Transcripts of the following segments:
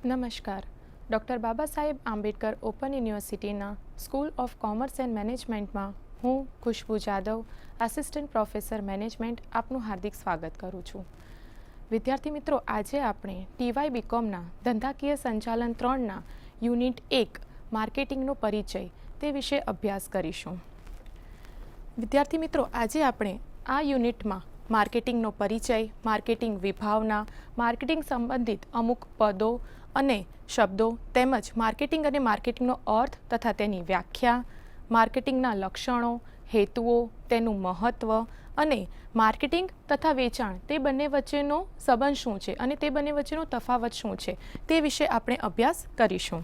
નમસ્કાર. Doctor Baba Saheb Ambedkar open યુનિવર્સિટીના school of commerce and મેનેજમેન્ટમાં હું ખુશ્બુ જાદવ, આસિસ્ટન્ટ પ્રોફેસર મેનેજમેન્ટ, આપનું હાર્દિક સ્વાગત કરું છું. વિદ્યાર્થી મિત્રો, આજે આપણે ટીવાય બીકોમના ધંધાકીય સંચાલન 3ના યુનિટ 1 માર્કેટિંગનો પરિચય તે વિશે અભ્યાસ કરીશું. વિદ્યાર્થી મિત્રો, આજે આપણે આ યુનિટમાં માર્કેટિંગનો પરિચય, માર્કેટિંગ વિભાવના, માર્કેટિંગ સંબંધિત અમુક પદો અને શબ્દો તેમજ માર્કેટિંગ અને માર્કેટિંગનો અર્થ તથા તેની વ્યાખ્યા, માર્કેટિંગના લક્ષણો, હેતુઓ, તેનું મહત્ત્વ અને માર્કેટિંગ તથા વેચાણ તે બંને વચ્ચેનો સંબંધ શું છે અને તે બંને વચ્ચેનો તફાવત શું છે તે વિશે આપણે અભ્યાસ કરીશું.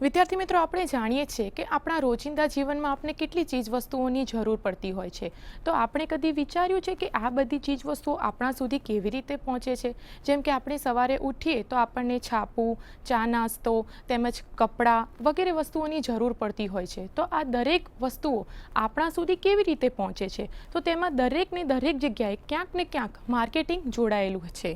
વિદ્યાર્થી મિત્રો, આપણે જાણીએ છીએ કે આપણા રોજિંદા જીવનમાં આપણે કેટલી ચીજવસ્તુઓની જરૂર પડતી હોય છે. તો આપણે કદી વિચાર્યું છે કે આ બધી ચીજવસ્તુઓ આપણા સુધી કેવી રીતે પહોંચે છે? જેમ કે આપણે સવારે ઉઠીએ તો આપણને છાપું, ચા નાસ્તો તેમજ કપડાં વગેરે વસ્તુઓની જરૂર પડતી હોય છે. તો આ દરેક વસ્તુઓ આપણા સુધી કેવી રીતે પહોંચે છે? તો તેમાં દરેકને દરેક જગ્યાએ ક્યાંક ને ક્યાંક માર્કેટિંગ જોડાયેલું છે.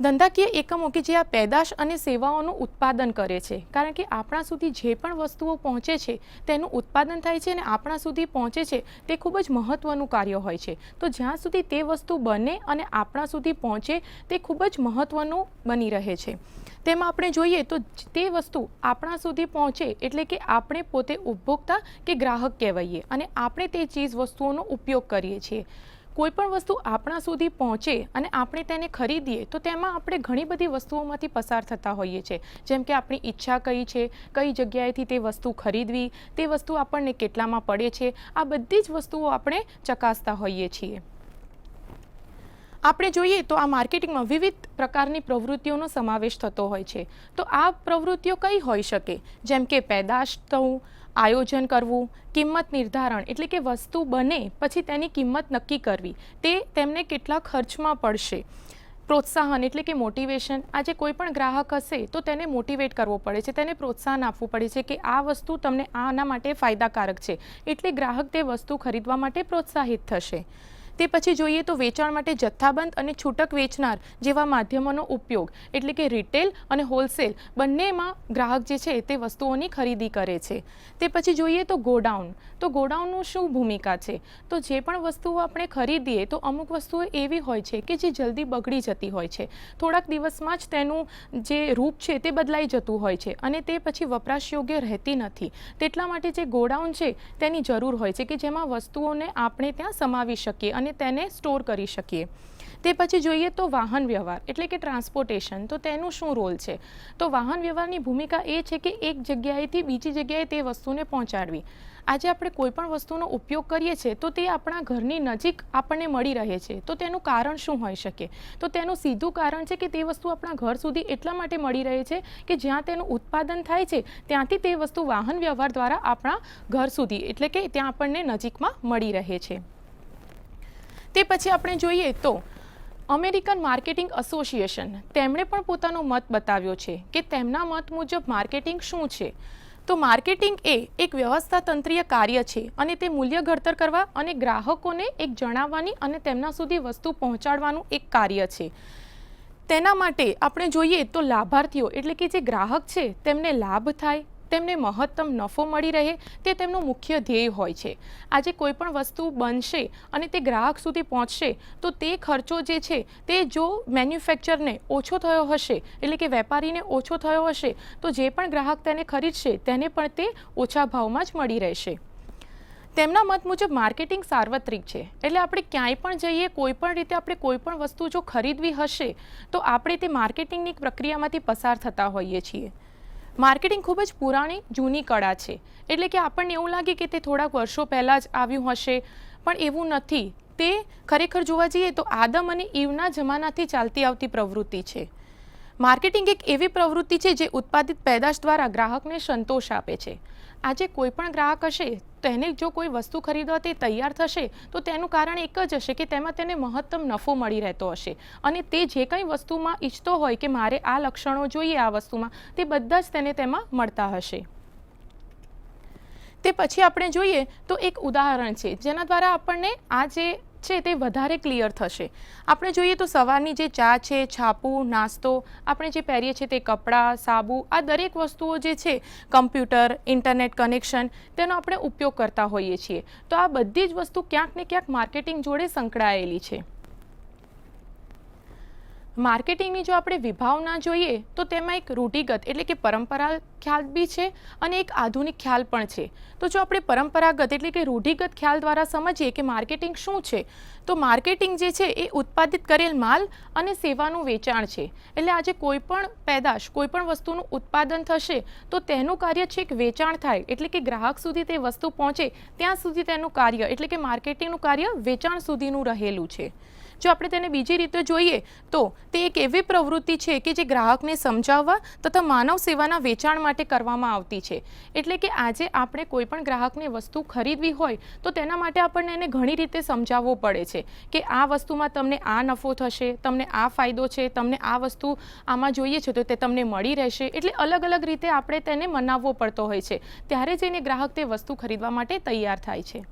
ધંધાકીય એકમો કે જે આ પેદાશ અને સેવાઓનું ઉત્પાદન કરે છે, કારણ કે આપણા સુધી જે પણ વસ્તુઓ પહોંચે છે તેનું ઉત્પાદન થાય છે અને આપણા સુધી પહોંચે છે તે ખૂબ જ મહત્ત્વનું કાર્ય હોય છે. તો જ્યાં સુધી તે વસ્તુ બને અને આપણા સુધી પહોંચે તે ખૂબ જ મહત્ત્વનું બની રહે છે. તેમાં આપણે જોઈએ તો તે વસ્તુ આપણા સુધી પહોંચે એટલે કે આપણે પોતે ઉપભોક્તા કે ગ્રાહક કહેવાઈએ અને આપણે તે ચીજ વસ્તુઓનો ઉપયોગ કરીએ છીએ. કોઈ પણ વસ્તુ આપણા સુધી પહોંચે અને આપણે તેને ખરીદીએ તો તેમાં આપણે ઘણી બધી વસ્તુઓમાંથી પસાર થતા હોઈએ છીએ. જેમ કે આપણી ઈચ્છા કઈ છે, કઈ જગ્યાએથી તે વસ્તુ ખરીદવી, તે વસ્તુ આપણને કેટલામાં પડે છે, આ બધી જ વસ્તુઓ આપણે ચકાસતા હોઈએ છીએ. આપણે જોઈએ તો આ માર્કેટિંગમાં વિવિધ પ્રકારની પ્રવૃત્તિઓનો સમાવેશ થતો હોય છે. તો આ પ્રવૃત્તિઓ કઈ હોઈ શકે? જેમ કે પેદાશ થવું, આયોજન કરવું, કિંમત નિર્ધારણ એટલે કે વસ્તુ બને પછી તેની કિંમત નક્કી કરવી, તે તેમને કેટલા ખર્ચમાં પડશે, પ્રોત્સાહન એટલે કે મોટિવેશન. આજે કોઈ પણ ગ્રાહક હશે તો તેને મોટિવેટ કરવો પડે છે, તેને પ્રોત્સાહન આપવું પડે છે કે આ વસ્તુ તમને આના માટે ફાયદાકારક છે, એટલે ગ્રાહક તે વસ્તુ ખરીદવા માટે પ્રોત્સાહિત થશે. તે પછી જોઈએ તો વેચાણ માટે જથ્થાબંધ અને છૂટક વેચનાર જેવા માધ્યમોનો ઉપયોગ એટલે કે રિટેલ અને હોલસેલ બંનેમાં ગ્રાહક જે છે તે વસ્તુઓની ખરીદી કરે છે. તે પછી જોઈએ તો ગોડાઉન. તો ગોડાઉનનું શું ભૂમિકા છે? તો જે પણ વસ્તુઓ આપણે ખરીદીએ તો અમુક વસ્તુઓ એવી હોય છે કે જે જલ્દી બગડી જતી હોય છે, થોડાક દિવસમાં જ તેનું જે રૂપ છે તે બદલાઈ જતું હોય છે અને તે પછી વપરાશ યોગ્ય રહેતી નથી. તેટલા માટે જે ગોડાઉન છે તેની જરૂર હોય છે કે જેમાં વસ્તુઓને આપણે ત્યાં સમાવી શકીએ અને તેને સ્ટોર કરી શકીએ. તે પછી જોઈએ તો વાહન વ્યવહાર એટલે કે ટ્રાન્સપોર્ટેશન. તો તેનું શું રોલ છે? તો વાહન વ્યવહારની ભૂમિકા એ છે કે એક જગ્યાએથી બીજી જગ્યાએ તે વસ્તુને પહોંચાડવી. આજે આપણે કોઈ પણ વસ્તુનો ઉપયોગ કરીએ છીએ તો તે આપણા ઘરની નજીક આપણને મળી રહે છે. તો તેનું કારણ શું હોઈ શકે? તો તેનું સીધું કારણ છે કે તે વસ્તુ આપણા ઘર સુધી એટલા માટે મળી રહે છે કે જ્યાં તેનું ઉત્પાદન થાય છે ત્યાંથી તે વસ્તુ વાહન વ્યવહાર દ્વારા આપણા ઘર સુધી એટલે કે ત્યાં આપણને નજીકમાં મળી રહે છે. તે પછી આપણે જોઈએ તો અમેરિકન માર્કેટિંગ એસોસિએશન, તેમણે પણ પોતાનો મત બતાવ્યો છે કે તેમના મત મુજબ માર્કેટિંગ શું છે? તો માર્કેટિંગ એ એક વ્યવસ્થાતંત્રીય કાર્ય છે અને તે મૂલ્ય ઘડતર કરવા અને ગ્રાહકોને એક જણાવવાની અને તેમના સુધી વસ્તુ પહોંચાડવાનું એક કાર્ય છે. તેના માટે આપણે જોઈએ તો લાભાર્થીઓ એટલે કે જે ગ્રાહક છે તેમને લાભ થાય, તેમને મહત્તમ નફો મળી રહે, તે તેમનું મુખ્ય ધ્યેય હોય છે. આજે કોઈ પણ વસ્તુ બનશે અને તે ગ્રાહક સુધી પહોંચશે તો તે ખર્ચો જે છે તે જો મેન્યુફેક્ચરને ઓછો થયો હશે એટલે કે વેપારીને ઓછો થયો હશે તો જે પણ ગ્રાહક તેને ખરીદશે તેને પણ તે ઓછા ભાવમાં જ મળી રહેશે. તેમના મત મુજબ માર્કેટિંગ સાર્વત્રિક છે, એટલે આપણે ક્યાંય પણ જઈએ, કોઈ પણ રીતે આપણે કોઈ પણ વસ્તુ જો ખરીદવી હશે તો આપણે તે માર્કેટિંગની પ્રક્રિયામાંથી પસાર થતા હોઈએ છીએ. માર્કેટિંગ ખૂબ જ પુરાણી જૂની કળા છે, એટલે કે આપણને એવું લાગે કે તે થોડાક વર્ષો પહેલાં જ આવ્યું હશે, પણ એવું નથી. તે ખરેખર જોવા જઈએ તો આદમ અને ઈવના જમાનાથી ચાલતી આવતી પ્રવૃત્તિ છે. માર્કેટિંગ એક એવી પ્રવૃત્તિ છે જે ઉત્પાદિત પેદાશ દ્વારા ગ્રાહકને સંતોષ આપે છે. આજે કોઈ પણ ગ્રાહક હશે તેને જો કોઈ વસ્તુ ખરીદવા તે તૈયાર થશે તો તેનું કારણ એક જ હશે કે તેમાં તેને મહત્તમ નફો મળી રહેતો હશે અને તે જે કંઈ વસ્તુમાં ઈચ્છતો હોય કે મારે આ લક્ષણો જોઈએ આ વસ્તુમાં, તે બધા જ તેને તેમાં મળતા હશે. તે પછી આપણે જોઈએ તો એક ઉદાહરણ છે જેના દ્વારા આપણને આ જે છે તે વધારે ક્લિયર થશે. આપણે જોઈએ તો સવારની જે ચા છે, છાપું, નાસ્તો, આપણે જે પહેરીએ છીએ તે કપડાં, સાબુ, આ દરેક વસ્તુઓ જે છે, કમ્પ્યુટર, ઇન્ટરનેટ કનેક્શન, તેનો આપણે ઉપયોગ કરતા હોઈએ છીએ. તો આ બધી જ વસ્તુ ક્યાંક ને ક્યાંક માર્કેટિંગ જોડે સંકળાયેલી છે. માર્કેટિંગની જો આપણે વિભાવના જોઈએ તો તેમાં એક રૂઢિગત એટલે કે પરંપરાગત ખ્યાલ બી છે અને એક આધુનિક ખ્યાલ પણ છે. તો જો આપણે પરંપરાગત એટલે કે રૂઢિગત ખ્યાલ દ્વારા સમજીએ કે માર્કેટિંગ શું છે, તો માર્કેટિંગ જે છે એ ઉત્પાદિત કરેલ માલ અને સેવાનું વેચાણ છે. એટલે આજે કોઈ પણ પેદાશ, કોઈ પણ વસ્તુનું ઉત્પાદન થશે તો તેનું કાર્ય છે કે વેચાણ થાય, એટલે કે ગ્રાહક સુધી તે વસ્તુ પહોંચે ત્યાં સુધી તેનું કાર્ય એટલે કે માર્કેટિંગનું કાર્ય વેચાણ સુધીનું રહેલું છે. જો આપણે તેને બીજી રીતે જોઈએ તો તે એક એવી પ્રવૃત્તિ છે કે જે ગ્રાહકને સમજાવવા તથા માનવ સેવાના વેચાણ માટે કરવામાં આવતી છે. એટલે કે આજે આપણે કોઈ પણ ગ્રાહકને વસ્તુ ખરીદવી હોય તો તેના માટે આપણને એને ઘણી રીતે સમજાવવો પડે છે કે આ વસ્તુમાં તમને આ નફો થશે, તમને આ ફાયદો છે, તમને આ વસ્તુ આમાં જોઈએ છે તો તે તમને મળી રહેશે. એટલે અલગ અલગ રીતે આપણે તેને મનાવવો પડતો હોય છે, ત્યારે જઈને ગ્રાહક તે વસ્તુ ખરીદવા માટે તૈયાર થાય છે.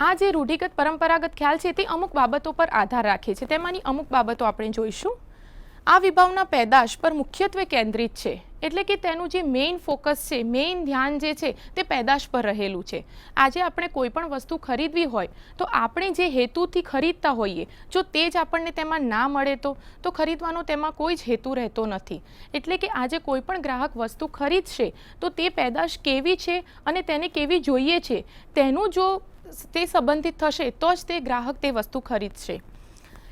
આ જે રૂઢિગત પરંપરાગત ખ્યાલ છે તે અમુક બાબતો પર આધાર રાખે છે. તેમાંની અમુક બાબતો આપણે જોઈશું. આ વિભાવના પેદાશ પર મુખ્યત્વે કેન્દ્રિત છે, એટલે કે તેનું જે મેઇન ફોકસ છે, મેઇન ધ્યાન જે છે તે પેદાશ પર રહેલું છે. આજે આપણે કોઈ પણ વસ્તુ ખરીદવી હોય તો આપણે જે હેતુથી ખરીદતા હોઈએ, જો તે જ આપણને તેમાં ના મળે તો ખરીદવાનો તેમાં કોઈ જ હેતુ રહેતો નથી. એટલે કે આજે કોઈ પણ ગ્રાહક વસ્તુ ખરીદશે તો તે પેદાશ કેવી છે અને તેને કેવી જોઈએ છે તેનું જો તે સંબંધિત થશે તો જ તે ગ્રાહક તે વસ્તુ ખરીદશે.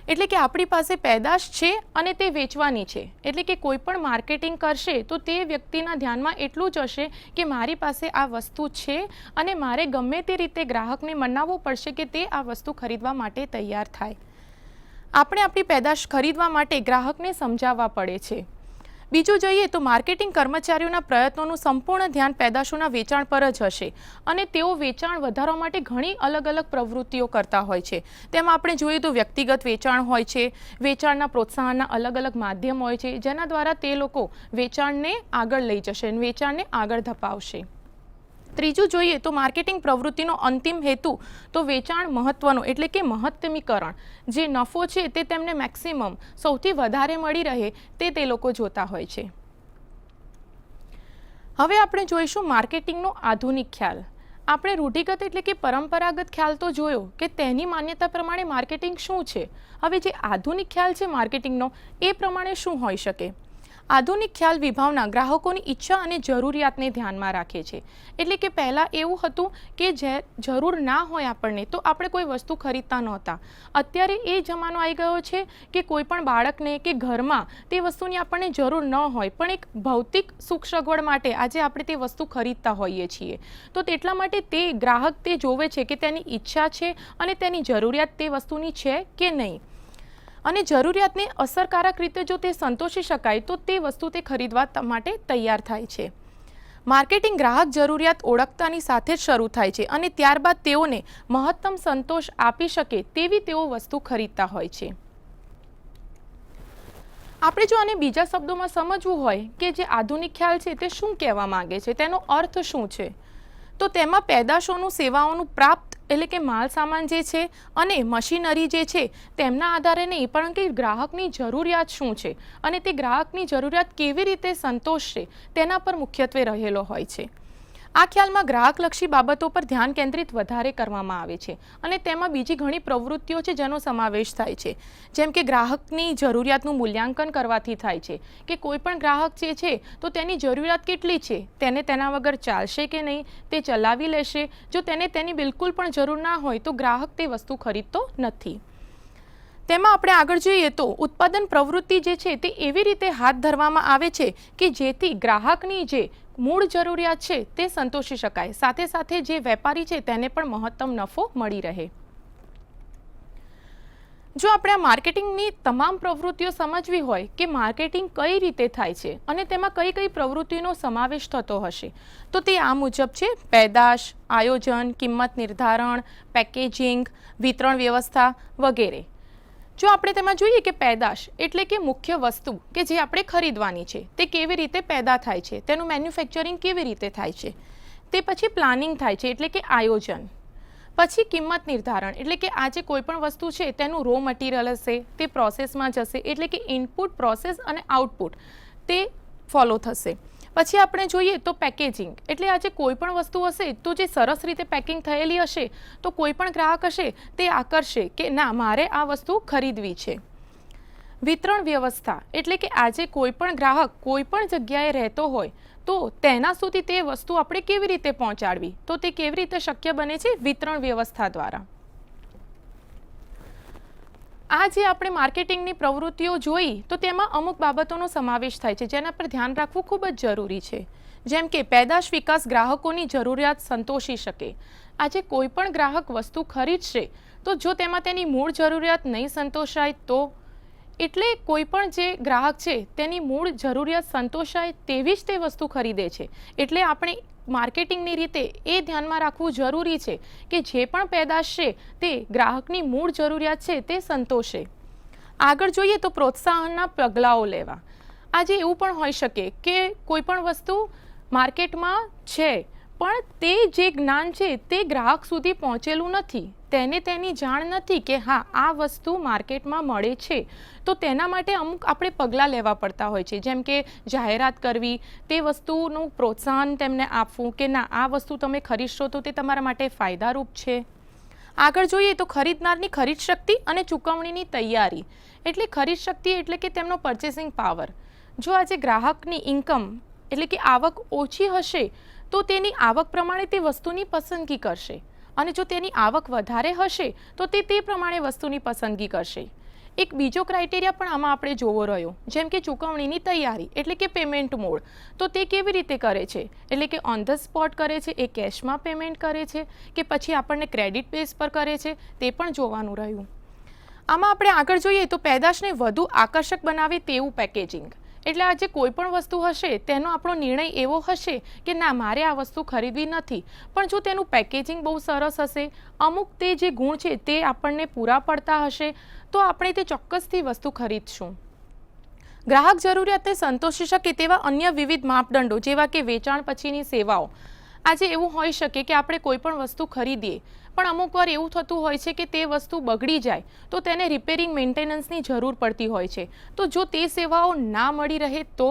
એટલે કે આપણી પાસે પેદાશ છે અને તે વેચવાની છે. એટલે કે કોઈ પણ માર્કેટિંગ કરશે તો તે વ્યક્તિના ધ્યાનમાં એટલું જ હશે કે મારી પાસે આ વસ્તુ છે અને મારે ગમે તે રીતે ગ્રાહકને મનાવવો પડશે કે તે આ વસ્તુ ખરીદવા માટે તૈયાર થાય. આપણે આપણી પેદાશ ખરીદવા માટે ગ્રાહકને સમજાવવા પડે છે. બીજું જોઈએ તો માર્કેટિંગ કર્મચારીઓના પ્રયત્નોનું સંપૂર્ણ ધ્યાન પેદાશોના વેચાણ પર જ હશે અને તેઓ વેચાણ વધારવા માટે ઘણી અલગ અલગ પ્રવૃત્તિઓ કરતા હોય છે. તેમાં આપણે જોઈએ તો વ્યક્તિગત વેચાણ હોય છે, વેચાણના પ્રોત્સાહનના અલગ અલગ માધ્યમ હોય છે જેના દ્વારા તે લોકો વેચાણને આગળ લઈ જશે અને વેચાણને આગળ ધપાવશે. ત્રીજું જોઈએ તો માર્કેટિંગ પ્રવૃત્તિનો અંતિમ હેતુ તો વેચાણ મહત્વનો એટલે કે મહત્તમીકરણ, જે નફો છે તે તેમને મેક્સિમમ સૌથી વધારે મળી રહે તે લોકો જોતા હોય છે. હવે આપણે જોઈશું માર્કેટિંગનો આધુનિક ખ્યાલ. આપણે રૂઢિગત એટલે કે પરંપરાગત ખ્યાલ તો જોયો કે તેની માન્યતા પ્રમાણે માર્કેટિંગ શું છે. હવે જે આધુનિક ખ્યાલ છે માર્કેટિંગનો એ પ્રમાણે શું હોઈ શકે. આધુનિક ખ્યાલ વિભાવના ગ્રાહકોની ઈચ્છા અને જરૂરિયાતને ધ્યાનમાં રાખે છે. એટલે કે પહેલાં એવું હતું કે જે જરૂર ના હોય આપણને તો આપણે કોઈ વસ્તુ ખરીદતા નહોતા. અત્યારે એ જમાનો આવી ગયો છે કે કોઈ પણ બાળકને કે ઘરમાં તે વસ્તુની આપણને જરૂર ન હોય પણ એક ભૌતિક સુખ સગવડ માટે આજે આપણે તે વસ્તુ ખરીદતા હોઈએ છીએ. તો તેટલા માટે તે ગ્રાહક તે જોવે છે કે તેની ઈચ્છા છે અને તેની જરૂરિયાત તે વસ્તુની છે કે નહીં, અને જરૂરિયાતને અસરકારક રીતે જો તે સંતોષી શકાય તો તે વસ્તુ તે ખરીદવા માટે તૈયાર થાય છે. માર્કેટિંગ ગ્રાહક જરૂરિયાત ઓળખતાની સાથે જ શરૂ થાય છે અને ત્યારબાદ તેઓને મહત્તમ સંતોષ આપી શકે તેવી તેઓ વસ્તુ ખરીદતા હોય છે. આપણે જો આને બીજા શબ્દોમાં સમજવું હોય કે જે આધુનિક ખ્યાલ છે તે શું કહેવા માંગે છે, તેનો અર્થ શું છે, તો તેમાં પેદાશોનું, સેવાઓનું પ્રાપ્ત એટલે કે માલ સામાન જે છે અને મશીનરી જે છે તેમના આધારે નહીં પણ કે ગ્રાહકની જરૂરિયાત શું છે અને તે ગ્રાહકની જરૂરિયાત કેવી રીતે સંતોષશે તેના પર મુખ્યત્વે રહેલો હોય છે. આ ખ્યાલમાં ગ્રાહકલક્ષી બાબતો પર ધ્યાન કેન્દ્રિત વધારે કરવામાં આવે છે અને તેમાં બીજી ઘણી પ્રવૃત્તિઓ છે જેનો સમાવેશ થાય છે. જેમ કે ગ્રાહકની જરૂરિયાતનું મૂલ્યાંકન કરવાથી થાય છે કે કોઈ પણ ગ્રાહક જે છે તો તેની જરૂરિયાત કેટલી છે, તેને તેના વગર ચાલશે કે નહીં, તે ચલાવી લેશે. જો તેને તેની બિલકુલ પણ જરૂર ના હોય તો ગ્રાહક તે વસ્તુ ખરીદતો નથી. તેમાં આપણે આગળ જોઈએ તો ઉત્પાદન પ્રવૃત્તિ જે છે તે એવી રીતે હાથ ધરવામાં આવે છે કે જેથી ગ્રાહકની જે મૂળ જરૂરિયાત છે તે સંતોષી શકાય, સાથે સાથે જે વેપારી છે તેને પણ મહત્તમ નફો મળી રહે. જો આપણે આ માર્કેટિંગની તમામ પ્રવૃત્તિઓ સમજવી હોય કે માર્કેટિંગ કઈ રીતે થાય છે અને તેમાં કઈ કઈ પ્રવૃત્તિનો સમાવેશ થતો હશે તો તે આ મુજબ છે: પેદાશ, આયોજન, કિંમત નિર્ધારણ, પેકેજિંગ, વિતરણ વ્યવસ્થા વગેરે. જો આપણે તેમાં જોઈએ કે પેદાશ એટલે કે મુખ્ય વસ્તુ કે જે આપણે ખરીદવાની છે તે કેવી રીતે પેદા થાય છે, તેનું મેન્યુફેક્ચરિંગ કેવી રીતે થાય છે. તે પછી પ્લાનિંગ થાય છે એટલે કે આયોજન. પછી કિંમત નિર્ધારણ એટલે કે આ જે કોઈ પણ વસ્તુ છે તેનું રો મટીરિયલ હશે, તે પ્રોસેસમાં જશે, એટલે કે ઇનપુટ, પ્રોસેસ અને આઉટપુટ તે ફોલો થશે. પછી આપણે જોઈએ તો પેકેજિંગ એટલે આજે કોઈ પણ વસ્તુ હશે તો જે સરસ રીતે પેકિંગ થયેલી હશે તો કોઈ પણ ગ્રાહક હશે તે આકર્ષે કે ના મારે આ વસ્તુ ખરીદવી છે. વિતરણ વ્યવસ્થા એટલે કે આજે કોઈ પણ ગ્રાહક કોઈ પણ જગ્યાએ રહેતો હોય તો તેના સુધી તે વસ્તુ આપણે કેવી રીતે પહોંચાડવી, તો તે કેવી રીતે શક્ય બને છે? વિતરણ વ્યવસ્થા દ્વારા. આ જે આપણે માર્કેટિંગની પ્રવૃત્તિઓ જોઈ તો તેમાં અમુક બાબતોનો સમાવેશ થાય છે જેના પર ધ્યાન રાખવું ખૂબ જ જરૂરી છે. જેમ કે પેદાશ વિકાસ ગ્રાહકોની જરૂરિયાત સંતોષી શકે. આજે કોઈ પણ ગ્રાહક વસ્તુ ખરીદશે તો જો તેમાં તેની મૂળ જરૂરિયાત નહીં સંતોષાય તો એટલે કોઈ પણ જે ગ્રાહક છે તેની મૂળ જરૂરિયાત સંતોષાય તેવી જ તે વસ્તુ ખરીદે છે. એટલે આપણે માર્કેટિંગની રીતે એ ધ્યાનમાં રાખવું જરૂરી છે કે જે પણ પેદાશ છે તે ગ્રાહકની મૂળ જરૂરિયાત છે તે સંતોષે. આગળ જોઈએ તો પ્રોત્સાહનના પગલાઓ લેવા. આજે એવું પણ હોઈ શકે કે કોઈ પણ વસ્તુ માર્કેટમાં છે પણ તે જે જ્ઞાન છે તે ગ્રાહક સુધી પહોંચેલું નથી, તેને તેની જાણ નથી કે હા આ વસ્તુ માર્કેટમાં મળે છે. તો તેના માટે અમુક આપણે પગલાં લેવા પડતા હોય છે, જેમ કે જાહેરાત કરવી, તે વસ્તુનું પ્રોત્સાહન તેમને આપવું કે ના આ વસ્તુ તમે ખરીદશો તો તે તમારા માટે ફાયદારૂપ છે. આગળ જોઈએ તો ખરીદનારની ખરીદ શક્તિ અને ચૂકવણીની તૈયારી એટલે ખરીદ શક્તિ એટલે કે તેમનો પરચેસિંગ પાવર. જો આજે ગ્રાહકની ઇન્કમ એટલે કે આવક ઓછી હશે તો તેની આવક પ્રમાણે તે વસ્તુની પસંદગી કરશે અને જો તેની આવક વધારે હશે તો તે પ્રમાણે વસ્તુની પસંદગી કરશે. એક બીજો ક્રાઇટેરિયા પણ આમાં આપણે જોવો રહ્યો, જેમ કે ચૂકવણીની તૈયારી એટલે કે પેમેન્ટ મોડ. તો તે કેવી રીતે કરે છે? એટલે કે ઓન ધ સ્પોટ કરે છે, એ કેશમાં પેમેન્ટ કરે છે કે પછી આપણને ક્રેડિટ બેઝ પર કરે છે, તે પણ જોવાનું રહ્યું. આમાં આપણે આગળ જોઈએ તો પેદાશને વધુ આકર્ષક બનાવે તેવું પેકેજિંગ એટલે આજે કોઈ પણ વસ્તુ હશે તેનો આપણો નિર્ણય એવો હશે કે ના મારે આ વસ્તુ ખરીદવી નથી, પણ જો તેનું પેકેજિંગ બહુ સરસ હશે, અમુક તે જે ગુણ છે તે આપણને પૂરા પડતા હશે તો આપણે તે ચોક્કસથી વસ્તુ ખરીદશું. ગ્રાહક જરૂરિયાતને સંતોષી શકે તેવા અન્ય વિવિધ માપદંડો જેવા કે વેચાણ પછીની સેવાઓ. આજે એવું હોઈ શકે કે આપણે કોઈ પણ વસ્તુ ખરીદીએ પણ અમુક વાર એવું થતું હોય છે કે તે વસ્તુ બગડી જાય તો તેને રિપેરિંગ મેન્ટેનન્સની જરૂર પડતી હોય છે. તો જો તે સેવાઓ ના મળી રહે તો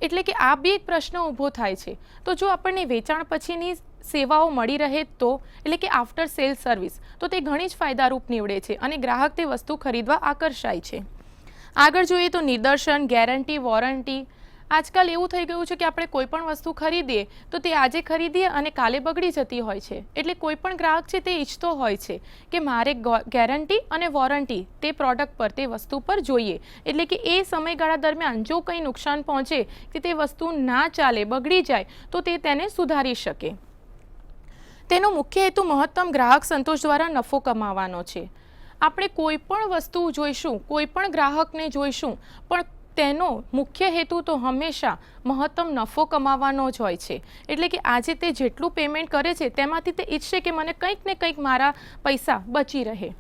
એટલે કે આ બી એક પ્રશ્ન ઊભો થાય છે. તો જો આપણને વેચાણ પછીની સેવાઓ મળી રહે તો એટલે કે આફ્ટર સેલ સર્વિસ તો તે ઘણી જ ફાયદારૂપ નીવડે છે અને ગ્રાહક તે વસ્તુ ખરીદવા આકર્ષાય છે. આગળ જોઈએ તો નિદર્શન, ગેરંટી, વોરંટી. આજકાલ એવું થઈ ગયું છે કે આપણે કોઈ પણ વસ્તુ ખરીદીએ તો તે આજે ખરીદીએ અને કાલે બગડી જતી હોય છે. એટલે કોઈ પણ ગ્રાહક છે તે ઈચ્છતો હોય છે કે મારે ગેરંટી અને વોરંટી તે પ્રોડક્ટ પર, તે વસ્તુ પર જોઈએ. એટલે કે એ સમયગાળા દરમિયાન જો કંઈ નુકસાન પહોંચે કે તે વસ્તુ ના ચાલે, બગડી જાય તો તે તેને સુધારી શકે. તેનો મુખ્ય હેતુ મહત્તમ ગ્રાહક સંતોષ દ્વારા નફો કમાવાનો છે. આપણે કોઈ પણ વસ્તુ જોઈશું, કોઈ પણ ગ્રાહકને જોઈશું, પણ તેનો મુખ્ય હેતુ તો હંમેશા મહત્તમ નફો કમાવાનો જ હોય છે. એટલે કે આજે તે જેટલું પેમેન્ટ કરે છે તેમાંથી તે ઈચ્છે કે મને કંઈક ને કંઈક મારા પૈસા બચી રહે.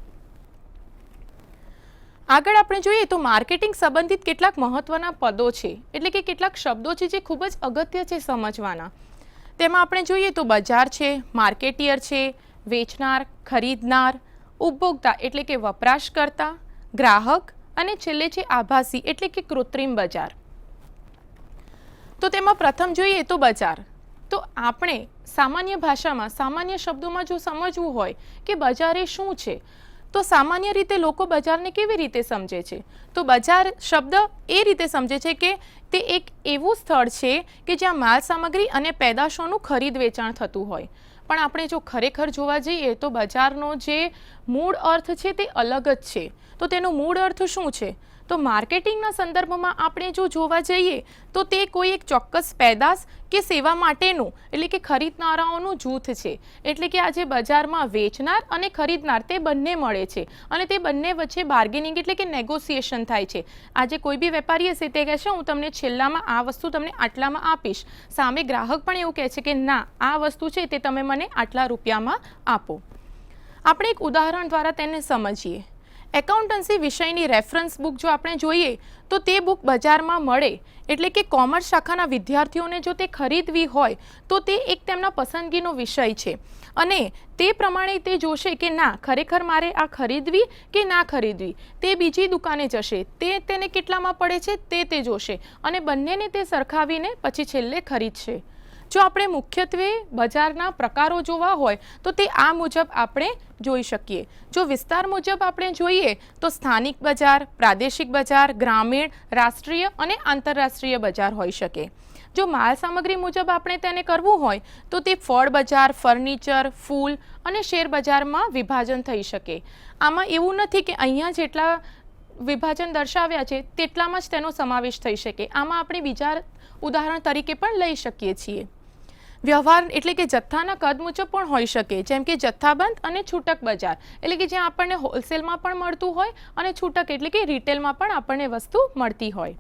આગળ આપણે જોઈએ તો માર્કેટિંગ સંબંધિત કેટલાક મહત્વના પદો છે એટલે કે કેટલાક શબ્દો છે જે ખૂબ જ અગત્ય છે સમજવાના. તેમાં આપણે જોઈએ તો બજાર છે, માર્કેટિયર છે, વેચનાર, ખરીદનાર, ઉપભોક્તા એટલે કે વપરાશકર્તા, ગ્રાહક અને છેલ્લે છે આભાસી એટલે કે કૃત્રિમ બજાર. તો તેમાં પ્રથમ જોઈએ તો બજાર. તો આપણે સામાન્ય ભાષામાં, સામાન્ય શબ્દોમાં જો સમજવું હોય કે બજાર એ શું છે તો સામાન્ય રીતે લોકો બજારને કેવી રીતે સમજે છે? તો બજાર શબ્દ એ રીતે સમજે છે કે તે એક એવું સ્થળ છે કે જ્યાં માલ સામગ્રી અને પેદાશોનું ખરીદ વેચાણ થતું હોય. પણ આપણે જો ખરેખર જોવા જઈએ તો બજારનો જે મૂળ અર્થ છે તે અલગ જ છે. તો તેનો મૂળ અર્થ શું છે? તો માર્કેટિંગના સંદર્ભમાં આપણે જો જોવા જઈએ તો તે કોઈ એક ચોક્કસ પેદાશ કે સેવા માટેનું એટલે કે ખરીદનારાઓનું જૂથ છે. એટલે કે આજે બજારમાં વેચનાર અને ખરીદનાર તે બંને મળે છે અને તે બંને વચ્ચે બાર્ગેનિંગ એટલે કે નેગોશિએશન થાય છે. આજે કોઈ બી વેપારી હશે તે કહેશે હું તમને છેલ્લામાં આ વસ્તુ તમને આટલામાં આપીશ, સામે ગ્રાહક પણ એવું કહે છે કે ના આ વસ્તુ છે તે તમે મને આટલા રૂપિયામાં આપો. આપણે એક ઉદાહરણ દ્વારા તેને સમજીએ. એકાઉન્ટન્સી વિષયની રેફરન્સ બુક જો આપણે જોઈએ તો તે બુક બજારમાં મળે, એટલે કે કોમર્સ શાખાના વિદ્યાર્થીઓને જો તે ખરીદવી હોય તો તે એક તેમના પસંદગીનો વિષય છે અને તે પ્રમાણે તે જોશે કે ના ખરેખર મારે આ ખરીદવી કે ના ખરીદવી. તે બીજી દુકાને જશે, તેને કેટલામાં પડે છે તે જોશે અને બંનેને તે સરખાવીને પછી છેલ્લે ખરીદશે. જો આપણે મુખ્યત્વે બજારના પ્રકારો જોવા હોય તો તે આ મુજબ આપણે જોઈ શકીએ. જો વિસ્તાર મુજબ આપણે જોઈએ તો સ્થાનિક બજાર, પ્રાદેશિક બજાર, ગ્રામીણ, રાષ્ટ્રીય અને આંતરરાષ્ટ્રીય બજાર હોઈ શકે. જો માલ સામગ્રી મુજબ આપણે તેને કરવું હોય તો તે ફળ બજાર, ફર્નિચર, ફૂલ અને શેર બજારમાં વિભાજન થઈ શકે. આમાં એવું નથી કે અહીંયા જેટલા વિભાજન દર્શાવ્યા છે તેટલામાં જ તેનો સમાવેશ થઈ શકે. આમાં આપણે બીજા ઉદાહરણ તરીકે પણ લઈ શકીએ છીએ. વ્યવહાર એટલે કે જથ્થાના કદ મુજબ પણ હોઈ શકે, જેમ કે જથ્થાબંધ અને છૂટક બજાર, એટલે કે જ્યાં આપણને હોલસેલમાં પણ મળતું હોય અને છૂટક એટલે કે રિટેલમાં પણ આપણને વસ્તુ મળતી હોય.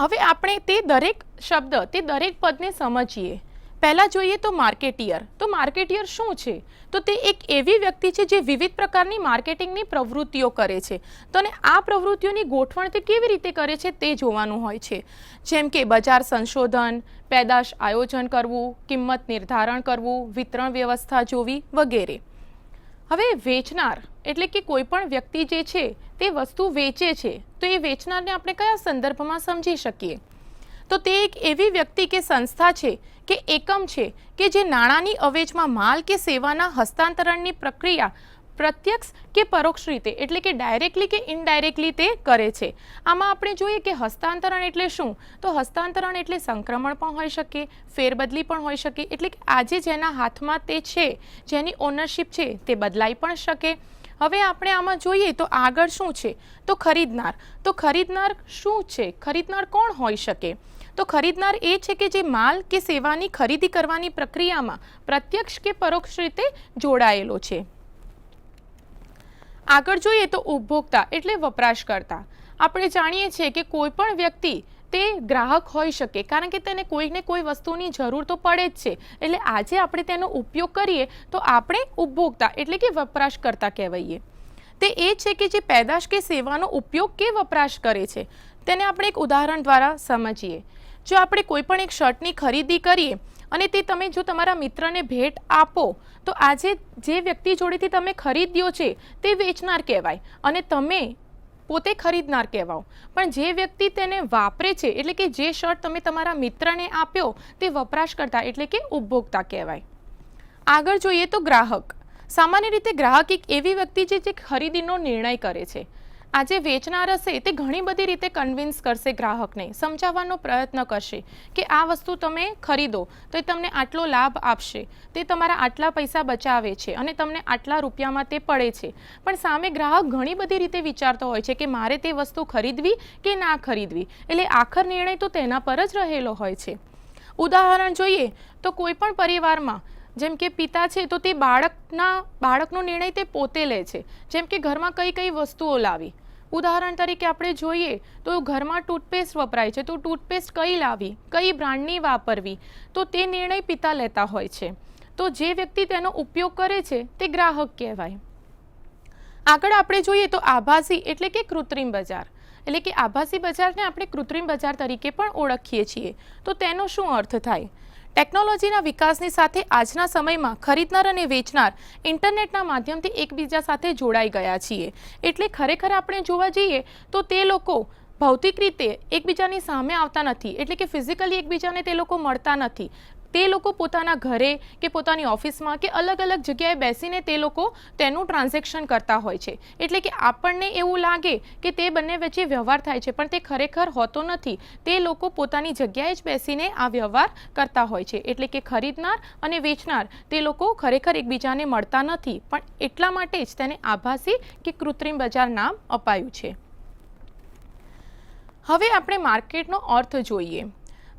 હવે આપણે તે દરેક શબ્દ, તે દરેક પદને સમજીએ. પહેલાં જોઈએ તો માર્કેટિયર. તો માર્કેટિયર શું છે? તો તે એક એવી વ્યક્તિ છે જે વિવિધ પ્રકારની માર્કેટિંગની પ્રવૃત્તિઓ કરે છે. તો અને આ પ્રવૃત્તિઓની ગોઠવણ તે કેવી રીતે કરે છે તે જોવાનું હોય છે. જેમ કે બજાર સંશોધન, પેદાશ આયોજન કરવું, કિંમત નિર્ધારણ કરવું, વિતરણ વ્યવસ્થા જોવી વગેરે. હવે વેચનાર એટલે કે કોઈ પણ વ્યક્તિ જે છે તે વસ્તુ વેચે છે, તો એ વેચનારને આપણે કયા સંદર્ભમાં સમજી શકીએ? તો તે એક એવી વ્યક્તિ કે સંસ્થા છે કે એકમ છે કે જે નાણાંની અવેજમાં માલ કે સેવાના હસ્તાંતરણની પ્રક્રિયા પ્રત્યક્ષ કે પરોક્ષ રીતે એટલે કે ડાયરેક્ટલી કે ઇનડાયરેક્ટલી તે કરે છે. આમાં આપણે જોઈએ કે હસ્તાંતરણ એટલે શું? તો હસ્તાંતરણ એટલે સંક્રમણ પણ હોઈ શકે, ફેરબદલી પણ હોઈ શકે, એટલે કે આજે જેના હાથમાં તે છે, જેની ઓનરશિપ છે તે બદલાઈ પણ શકે. હવે આપણે આમાં જોઈએ તો આગળ શું છે? તો ખરીદનાર. તો ખરીદનાર શું છે? ખરીદનાર કોણ હોઈ શકે? તો ખરીદનાર એ છે કે જે માલ કે સેવાની ખરીદી કરવાની પ્રક્રિયામાં પ્રત્યક્ષ કે પરોક્ષ રીતે જોડાયેલો છે. આગળ જોઈએ તો ઉપભોક્તા એટલે વપરાશકર્તા. આપણે જાણીએ છીએ કે કોઈ પણ વ્યક્તિ તે ગ્રાહક હોઈ શકે, કારણ કે તેને કોઈને કોઈ વસ્તુની જરૂર તો પડે જ છે. એટલે આજે આપણે તેનો ઉપયોગ કરીએ તો આપણે ઉપભોક્તા એટલે કે વપરાશકર્તા કહેવાઈએ. તે એ છે કે જે પેદાશ કે સેવાનો ઉપયોગ કે વપરાશ કરે છે. તેને આપણે એક ઉદાહરણ દ્વારા સમજીએ. જો આપણે કોઈ પણ એક શર્ટની ખરીદી કરીએ અને તે તમે જો તમારા મિત્રને ભેટ આપો તો આજે જે વ્યક્તિ જોડેથી તમે ખરીદ્યો છે તે વેચનાર કહેવાય અને તમે પોતે ખરીદનાર કહેવાઓ. પણ જે વ્યક્તિ તેને વાપરે છે એટલે કે જે શર્ટ તમે તમારા મિત્રને આપ્યો તે વપરાશકર્તા એટલે કે ઉપભોક્તા કહેવાય. આગળ જોઈએ તો ગ્રાહક. સામાન્ય રીતે ગ્રાહક એક એવી વ્યક્તિ છે જે ખરીદીનો નિર્ણય કરે છે. આજે વેચનાર હશે તે ઘણી બધી રીતે કન્વિન્સ કરશે ગ્રાહકને, સમજાવવાનો પ્રયત્ન કરશે કે આ વસ્તુ તમે ખરીદો તો એ તમને આટલો લાભ આપશે, તે તમારા આટલા પૈસા બચાવે છે અને તમને આટલા રૂપિયામાં તે પડે છે. પણ સામે ગ્રાહક ઘણી બધી રીતે વિચારતો હોય છે કે મારે તે વસ્તુ ખરીદવી કે ના ખરીદવી, એટલે આખર નિર્ણય તો તેના પર જ રહેલો હોય છે. ઉદાહરણ જોઈએ તો કોઈ પણ પરિવારમાં જેમ કે પિતા છે તો તે બાળકનો નિર્ણય તે પોતે લે છે. જેમ કે ઘરમાં કઈ કઈ વસ્તુઓ લાવી, ઉદાહરણ તરીકે આપણે જોઈએ તો ઘરમાં ટૂથપેસ્ટ વપરાય છે તો ટૂથપેસ્ટ કઈ લાવી, કઈ બ્રાન્ડની વાપરવી, તો તે નિર્ણય પિતા લેતા હોય છે. તો જે વ્યક્તિ તેનો ઉપયોગ કરે છે તે ગ્રાહક કહેવાય. આગળ આપણે જોઈએ તો આભાસી એટલે કે કૃત્રિમ બજાર, એટલે કે આભાસી બજારને આપણે કૃત્રિમ બજાર તરીકે પણ ઓળખીએ છીએ. તો તેનો શું અર્થ થાય? ટેકનોલોજીના વિકાસની સાથે આજના સમયમાં ખરીદનાર અને વેચનાર ઇન્ટરનેટના માધ્યમથી એકબીજા સાથે જોડાઈ ગયા છીએ. એટલે ખરેખર આપણે જોવા જઈએ તો તે લોકો ભૌતિક રીતે એકબીજાની સામે આવતા નથી, એટલે કે ફિઝિકલી એકબીજાને તે લોકો મળતા નથી. તે લોકો પોતાના ઘરે કે પોતાની ઓફિસમાં કે અલગ અલગ જગ્યાએ બેસીને તે લોકો તેનું ટ્રાન્ઝેક્શન કરતા હોય છે. એટલે કે આપણને એવું લાગે કે તે બંને વચ્ચે વ્યવહાર થાય છે, પણ તે ખરેખર હોતો નથી. તે લોકો પોતાની જગ્યાએ જ બેસીને આ વ્યવહાર કરતા હોય છે. એટલે કે ખરીદનાર અને વેચનાર તે લોકો ખરેખર એકબીજાને મળતા નથી, પણ એટલા માટે જ તેને આભાસી કે કૃત્રિમ બજાર નામ અપાયું છે. હવે આપણે માર્કેટનો અર્થ જોઈએ.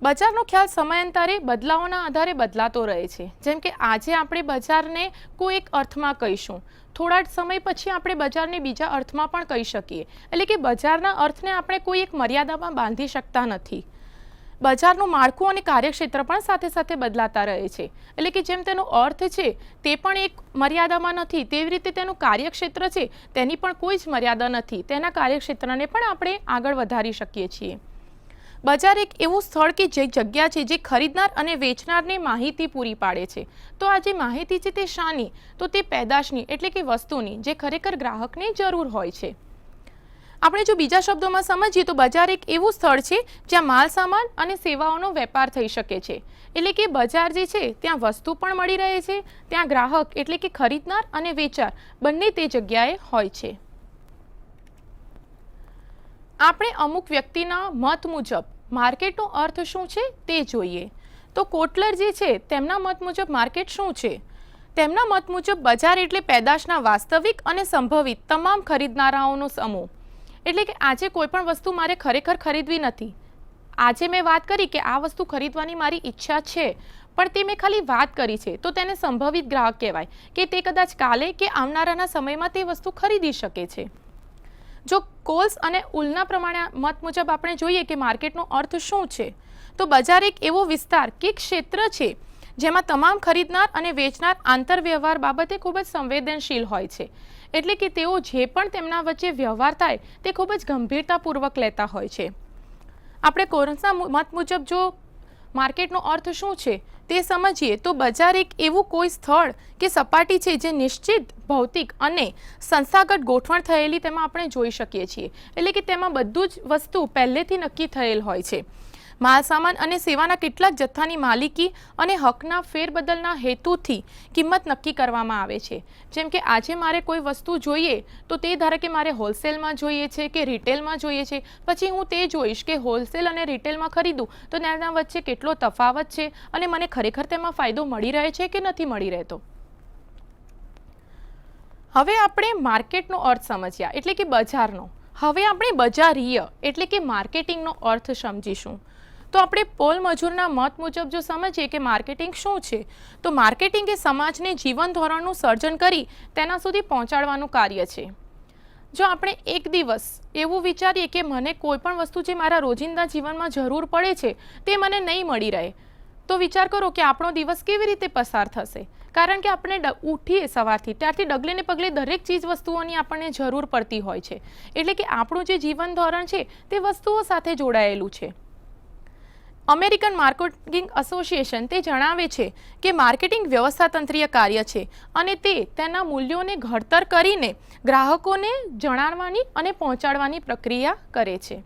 બજારનો ખ્યાલ સમયાંતરે બદલાવોના આધારે બદલાતો રહે છે. જેમ કે આજે આપણે બજારને કોઈ એક અર્થમાં કહીશું, થોડા સમય પછી આપણે બજારને બીજા અર્થમાં પણ કહી શકીએ. એટલે કે બજારના અર્થને આપણે કોઈ એક મર્યાદામાં બાંધી શકતા નથી. બજારનું માળખું અને કાર્યક્ષેત્ર પણ સાથે સાથે બદલાતા રહે છે, એટલે કે જેમ તેનો અર્થ છે તે પણ એક મર્યાદામાં નથી, તેવી રીતે તેનું કાર્યક્ષેત્ર છે તેની પણ કોઈ જ મર્યાદા નથી, તેના કાર્યક્ષેત્રને પણ આપણે આગળ વધારી શકીએ છીએ. બજાર એક એવું સ્થળ કે જે જગ્યા છે જે ખરીદનાર અને વેચનારને માહિતી પૂરી પાડે છે. તો આ જે માહિતી છે તે શાની? તો તે પેદાશની એટલે કે વસ્તુની, જે ખરેખર ગ્રાહકને જરૂર હોય છે. આપણે જો બીજા શબ્દોમાં સમજીએ તો બજાર એક એવું સ્થળ છે જ્યાં માલ સામાન અને સેવાઓનો વેપાર થઈ શકે છે. એટલે કે બજાર જે છે ત્યાં વસ્તુ પણ મળી રહે છે, ત્યાં ગ્રાહક એટલે કે ખરીદનાર અને વેચાર બંને તે જગ્યાએ હોય છે. આપણે અમુક વ્યક્તિના મત મુજબ માર્કેટનો અર્થ શું છે તે જોઈએ. તો કોટલર જે છે તેમના મત મુજબ માર્કેટ શું છે? તેમના મત મુજબ બજાર એટલે પેદાશના વાસ્તવિક અને સંભવિત તમામ ખરીદનારાઓનો સમૂહ. એટલે કે આજે કોઈ પણ વસ્તુ મારે ખરેખર ખરીદવી નથી. આજે મેં વાત કરી કે આ વસ્તુ ખરીદવાની મારી ઈચ્છા છે, પણ તે મેં ખાલી વાત કરી છે, તો તેને સંભવિત ગ્રાહક કહેવાય કે તે કદાચ કાલે કે આવનારાના સમયમાં તે વસ્તુ ખરીદી શકે છે. જો કોલ્સ અને ઉલના પ્રમાણે મત મુજબ આપણે જોઈએ કે માર્કેટનો અર્થ શું છે, તો બજાર એક એવો વિસ્તાર કે ક્ષેત્ર છે જેમાં તમામ ખરીદનાર અને વેચનાર આંતરવ્યવહાર બાબતે ખૂબ જ સંવેદનશીલ હોય છે. એટલે કે તેઓ જે પણ તેમના વચ્ચે વ્યવહાર થાય તે ખૂબ જ ગંભીરતાપૂર્વક લેતા હોય છે. આપણે કોલ્સના મત મુજબ જો માર્કેટનો અર્થ શું છે તે સમજીએ તો બજાર એક એવું કોઈ સ્થળ કે સપાટી છે જે નિશ્ચિત ભૌતિક અને સંસ્થાગત ગોઠવણ થયેલી તેમાં આપણે જોઈ શકીએ છીએ. એટલે કે તેમાં બધું જ વસ્તુ પહેલેથી નક્કી થયેલ હોય છે. માલ સામાન અને સેવાના કેટલાક જથ્થાની માલિકી અને હકના ફેરબદલના હેતુથી કિંમત નક્કી કરવામાં આવે છે. જેમ કે આજે મારે કોઈ વસ્તુ જોઈએ તો તે ધારો કે મારે હોલસેલમાં જોઈએ છે કે રિટેલમાં જોઈએ છે, પછી હું તે જોઈશ કે હોલસેલ અને રિટેલમાં ખરીદું તો તેના વચ્ચે કેટલો તફાવત છે અને મને ખરેખર તેમાં ફાયદો મળી રહે છે કે નથી મળી રહેતો. હવે આપણે માર્કેટનો અર્થ સમજ્યા એટલે કે બજારનો. હવે આપણે બજારીય એટલે કે માર્કેટિંગનો અર્થ સમજીશું. તો આપણે પોલ મજૂરના મત મુજબ જો સમજીએ કે માર્કેટિંગ શું છે, તો માર્કેટિંગ એ સમાજને જીવન ધોરણનું સર્જન કરી તેના સુધી પહોંચાડવાનું કાર્ય છે. જો આપણે એક દિવસ એવું વિચારીએ કે મને કોઈ પણ વસ્તુ જે મારા રોજિંદા જીવનમાં જરૂર પડે છે તે મને નહીં મળી રહે, તો વિચાર કરો કે આપણો દિવસ કેવી રીતે પસાર થશે. કારણ કે આપણે ઉઠીએ સવારથી ત્યારથી ડગલે ને પગલે દરેક ચીજ વસ્તુઓની આપણને જરૂર પડતી હોય છે. એટલે કે આપણું જે જીવન ધોરણ છે તે વસ્તુઓ સાથે જોડાયેલું છે. અમેરિકન માર્કેટિંગ એસોસિએશન તે જણાવે છે કે માર્કેટિંગ વ્યવસ્થાતંત્રીય કાર્ય છે અને તે તેના મૂલ્યોને ઘડતર કરીને ગ્રાહકોને જણાવવાની અને પહોંચાડવાની પ્રક્રિયા કરે છે.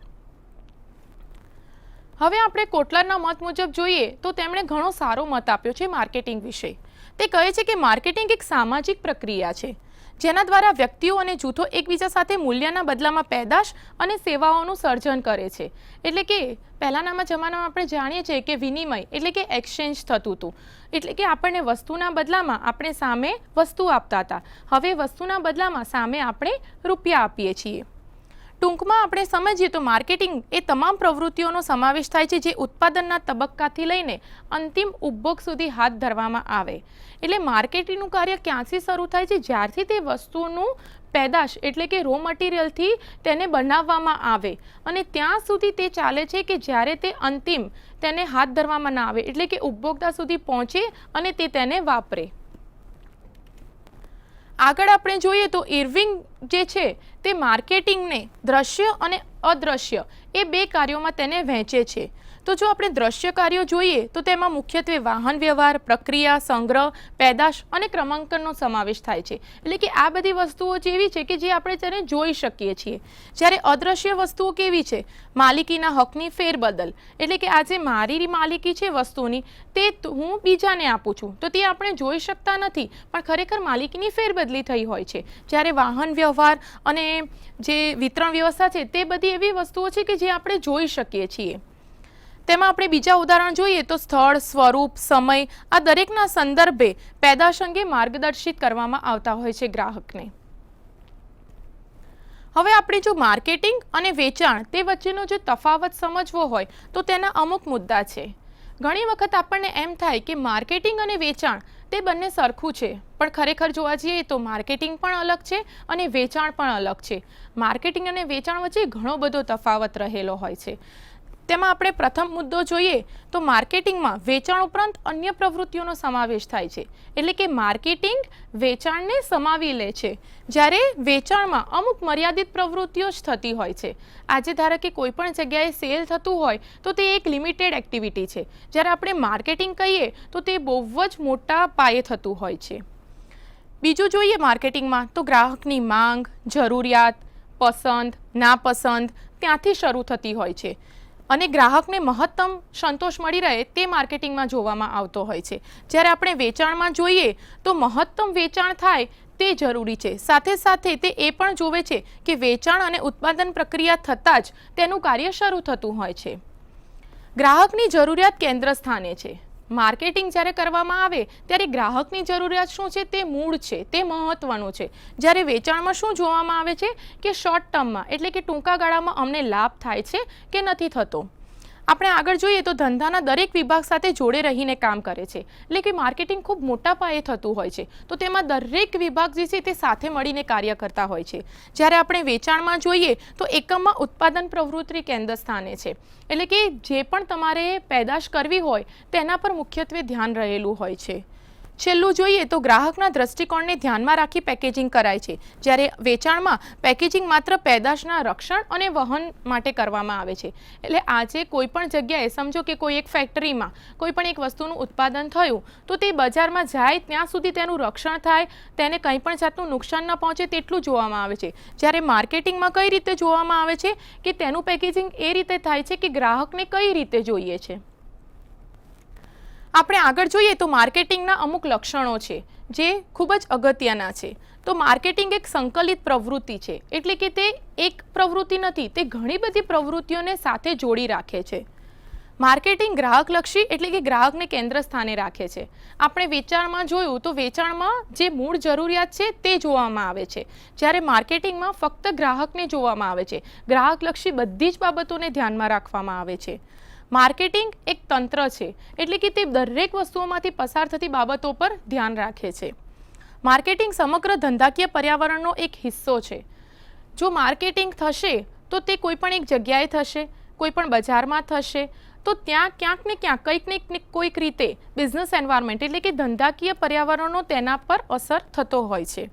હવે આપણે કોટલરના મત મુજબ જોઈએ તો તેમણે ઘણો સારો મત આપ્યો છે માર્કેટિંગ વિશે. તે કહે છે કે માર્કેટિંગ એક સામાજિક પ્રક્રિયા છે જેના દ્વારા વ્યક્તિઓ અને જૂથો એકબીજા સાથે મૂલ્યના બદલામાં પેદાશ અને સેવાઓનું સર્જન કરે છે. એટલે કે પહેલાંના જમાનામાં આપણે જાણીએ છીએ કે વિનિમય એટલે કે એક્સચેન્જ થતું હતું. એટલે કે આપણને વસ્તુના બદલામાં આપણે સામે વસ્તુ આપતા હતા. હવે વસ્તુના બદલામાં સામે આપણે રૂપિયા આપીએ છીએ. ટૂંકમાં આપણે સમજીએ તો માર્કેટિંગ એ તમામ પ્રવૃત્તિઓનો સમાવેશ થાય છે જે ઉત્પાદનના તબક્કાથી લઈને અંતિમ ઉપભોગ સુધી હાથ ધરવામાં આવે. એટલે માર્કેટિંગનું કાર્ય ક્યાંથી શરૂ થાય છે? જ્યારથી તે વસ્તુનું પેદાશ એટલે કે રો મટીરિયલથી તેને બનાવવામાં આવે અને ત્યાં સુધી તે ચાલે છે કે જ્યારે તે અંતિમ તેને હાથ ધરવામાં ના આવે, એટલે કે ઉપભોક્તા સુધી પહોંચે અને તે તેને વાપરે. આગળ આપણે જોઈએ તો ઇર્વિંગ જે છે તે માર્કેટિંગને દ્રશ્ય અને અદ્રશ્ય એ બે કાર્યોમાં તેને વહેંચે છે. તો જો આપણે દ્રશ્ય કાર્યો જોઈએ તો તેમાં મુખ્યત્વે વાહન વ્યવહાર, પ્રક્રિયા, સંગ્રહ, પેદાશ અને ક્રમાંકનનો સમાવેશ થાય છે. એટલે કે આ બધી વસ્તુઓ જેવી છે કે જે આપણે તેને જોઈ શકીએ છીએ. જ્યારે અદ્રશ્ય વસ્તુઓ કેવી છે? માલિકીના હકની ફેરબદલ. એટલે કે આજે મારી માલિકી છે વસ્તુની તે હું બીજાને આપું છું તો તે આપણે જોઈ શકતા નથી, પણ ખરેખર માલિકીની ફેરબદલી થઈ હોય છે. જ્યારે વાહન વ્યવહાર અને જે વિતરણ વ્યવસ્થા છે તે બધી એવી વસ્તુઓ છે કે જે આપણે જોઈ શકીએ છીએ. તેમાં આપણે બીજા ઉદાહરણ જોઈએ તો સ્થળ, સ્વરૂપ, સમય આ દરેકના સંદર્ભે પેદાશ અંગે માર્ગદર્શિત કરવામાં આવતા હોય છે ગ્રાહકને. હવે આપણે જો માર્કેટિંગ અને વેચાણ તે વચ્ચેનો જો તફાવત સમજવો હોય તો તેના અમુક મુદ્દા છે. ઘણી વખત આપણને એમ થાય કે માર્કેટિંગ અને વેચાણ તે બંને સરખું છે, પણ ખરેખર જોવા જઈએ તો માર્કેટિંગ પણ અલગ છે અને વેચાણ પણ અલગ છે. માર્કેટિંગ અને વેચાણ વચ્ચે ઘણો બધો તફાવત રહેલો હોય છે. તેમાં આપણે પ્રથમ મુદ્દો જોઈએ તો માર્કેટિંગમાં વેચાણ ઉપરાંત અન્ય પ્રવૃત્તિઓનો સમાવેશ થાય છે. એટલે કે માર્કેટિંગ વેચાણને સમાવી લે છે. જ્યારે વેચાણમાં અમુક મર્યાદિત પ્રવૃત્તિઓ જ થતી હોય છે. આજે ધારો કે કોઈ પણ જગ્યાએ સેલ થતું હોય તો તે એક લિમિટેડ એક્ટિવિટી છે. જ્યારે આપણે માર્કેટિંગ કહીએ તો તે બહુ જ મોટા પાયે થતું હોય છે. બીજું જોઈએ માર્કેટિંગમાં તો ગ્રાહકની માંગ, જરૂરિયાત, પસંદ, નાપસંદ ત્યાંથી શરૂ થતી હોય છે અને ગ્રાહકને મહત્તમ સંતોષ મળી રહે તે માર્કેટિંગમાં જોવામાં આવતો હોય છે. જ્યારે આપણે વેચાણમાં જોઈએ તો મહત્તમ વેચાણ થાય તે જરૂરી છે. સાથે સાથે તે એ પણ જોવે છે કે વેચાણ અને ઉત્પાદન પ્રક્રિયા થતાં જ તેનું કાર્ય શરૂ થતું હોય છે. ગ્રાહકની જરૂરિયાત કેન્દ્ર સ્થાને છે. માર્કેટિંગ જ્યારે કરવામાં આવે ત્યારે ગ્રાહકની જરૂરિયાત શું છે તે મૂળ છે, તે મહત્વનું છે. જ્યારે વેચાણમાં શું જોવામાં આવે છે કે શોર્ટ ટર્મમાં એટલે કે ટૂંકા ગાળામાં અમને લાભ થાય છે કે નથી થતો. આપણે આગળ જોઈએ તો ધંધાના દરેક વિભાગ સાથે જોડે રહીને કામ કરે છે. એટલે કે માર્કેટિંગ ખૂબ મોટા પાયે થતું હોય છે તો તેમાં દરેક વિભાગ જે છે તે સાથે મળીને કાર્ય કરતા હોય છે. જ્યારે આપણે વેચાણમાં જોઈએ તો એકમમાં ઉત્પાદન પ્રવૃત્તિ કેન્દ્ર સ્થાને છે. એટલે કે જે પણ તમારે પેદાશ કરવી હોય તેના પર મુખ્યત્વે ધ્યાન રહેલું હોય છે. છેલ્લું જોઈએ તો ગ્રાહકના દ્રષ્ટિકોણને ધ્યાનમાં રાખી પેકેજિંગ કરાય છે. જ્યારે વેચાણમાં પેકેજિંગ માત્ર પેદાશના રક્ષણ અને વહન માટે કરવામાં આવે છે. એટલે આજે કોઈ પણ જગ્યાએ સમજો કે કોઈ એક ફેક્ટરીમાં કોઈ પણ એક વસ્તુનું ઉત્પાદન થયું તો તે બજારમાં જાય ત્યાં સુધી તેનું રક્ષણ થાય, તેને કંઈ પણ જાતનું નુકસાન ન પહોંચે તેટલું જોવામાં આવે છે. જ્યારે માર્કેટિંગમાં કઈ રીતે જોવામાં આવે છે કે તેનું પેકેજિંગ એ રીતે થાય છે કે ગ્રાહકને કઈ રીતે જોઈએ છે. આપણે આગળ જોઈએ તો માર્કેટિંગના અમુક લક્ષણો છે જે ખૂબ જ અગત્યના છે. તો માર્કેટિંગ એક સંકલિત પ્રવૃત્તિ છે. એટલે કે તે એક પ્રવૃત્તિ નથી, તે ઘણી બધી પ્રવૃત્તિઓને સાથે જોડી રાખે છે. માર્કેટિંગ ગ્રાહકલક્ષી એટલે કે ગ્રાહકને કેન્દ્ર સ્થાને રાખે છે. આપણે વેચાણમાં જોયું તો વેચાણમાં જે મૂળ જરૂરિયાત છે તે જોવામાં આવે છે. જ્યારે માર્કેટિંગમાં ફક્ત ગ્રાહકને જોવામાં આવે છે. ગ્રાહકલક્ષી બધી જ બાબતોને ધ્યાનમાં રાખવામાં આવે છે. માર્કેટિંગ એક તંત્ર છે એટલે કે તે દરેક વસ્તુઓમાંથી પસાર થતી બાબતો પર ધ્યાન રાખે છે. માર્કેટિંગ સમગ્ર ધંધાકીય પર્યાવરણનો એક હિસ્સો છે. જો માર્કેટિંગ થશે તો તે કોઈ પણ એક જગ્યાએ થશે, કોઈ પણ બજારમાં થશે તો ત્યાં ક્યાંક ને ક્યાંક કંઈક ને કોઈક રીતે બિઝનેસ એન્વાયરમેન્ટ એટલે કે ધંધાકીય પર્યાવરણનો તેના પર અસર થતો હોય છે.